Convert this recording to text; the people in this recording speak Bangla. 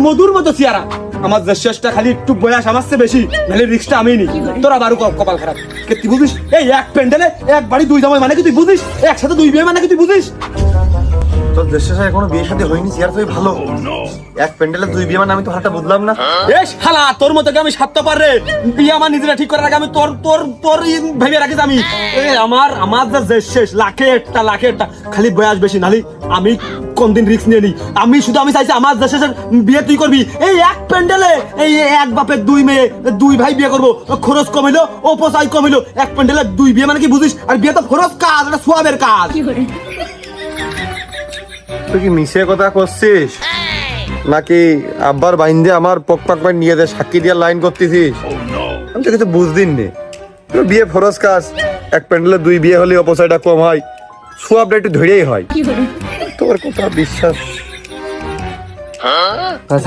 মধুর মতো চেহারা। আমার যে শেষটা খালি একটু বয়স আমার চেয়ে বেশি, নাহলে রিক্সটা আমি নি। তোরা বারু কপাল খারাপ তুই বুঝিস? এই এক প্যান্ডেলে এক বাড়ি দুই জামাই মানে কি তুই বুঝিস? একসাথে দুই বিয়ে মানে কি তুই বুঝিস? তোর দেশের সাথে এখনো বিয়ে শাদী হয়নি, চেয়ার তুই ভালো। এক প্যান্ডেলে দুই বিয়ে মানে আমি তো হালটা বুঝলাম না। বেশ শালা, তোর মতো কি আমি স্বার্থপর রে? বিয়ে আমার নিজেরা ঠিক করার আগে আমি তোর তোর তোর ভেবে রাখিস আমি। আমার যে শেষ লাখে একটা খালি বয়স বেশি, নালি আমি কোনদিন রিস্ক নিয়ে নি। আমি চাইছি আমার যে শেষের বিয়ে তুই করবি। এই এক প্যান্ডেলে এই এক বাপের দুই মেয়ে দুই ভাই বিয়ে করবো, খরচ কমিলো উপচাই কমিলো। এক প্যান্ডেলে দুই বিয়ে মানে কি বুঝিস? আর বিয়ে তো খরচ কাজ, এটা সোয়াবের কাজ। তুই কি মিশে কথা করছিস নাকি আব্বার বাইন্দে আমার পক নিয়ে দে সাক্ষী দিয়ে লাইন করতেছিস? আমি তো কিছু বুঝদিন নে। তোর বিয়ে ফরজ কাজ, এক প্যান্ডেলে দুই বিয়ে হলে অপচয়টা কম হয়, সোয়াবটা একটু ধরেই হয়। তোর কথা বিশ্বাস